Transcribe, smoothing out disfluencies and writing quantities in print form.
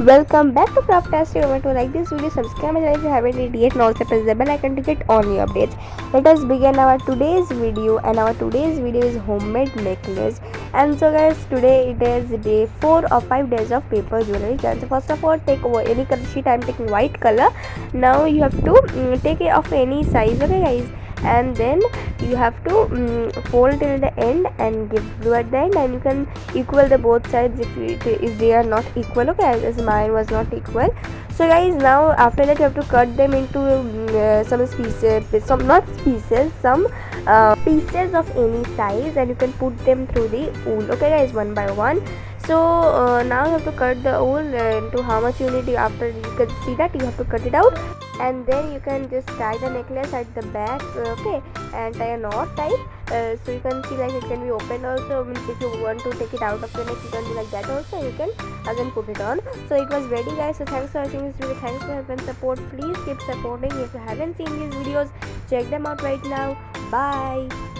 Welcome back to Craftast. Remember to like this video, subscribe my channel if you haven't it yet, and also press the bell icon to get all new updates. Let us begin our today's video, and our today's video is homemade necklace. And so guys, today it is day 4 of 5 days of paper jewelry. So first of all, take over any color sheet. I am taking white color. Now you have to take it of any size, okay guys, and then you have to fold till the end and give glue at the end, and you can equal the both sides if they are not equal, okay, as mine was not equal. So guys, now after that you have to cut them into some pieces, some pieces of any size, and you can put them through the wool, okay guys, one by one. So now you have to cut the wool into how much you need. After you can see that you have to cut it out, and then you can just tie the necklace at the back, okay, and tie a knot type. So you can see like it can be open also. Means if you want to take it out of the neck, you can do like that also. You can again put it on. So it was ready guys. So thanks for watching this video. Thanks for your support. Please keep supporting. If you haven't seen these videos, check them out right now. Bye.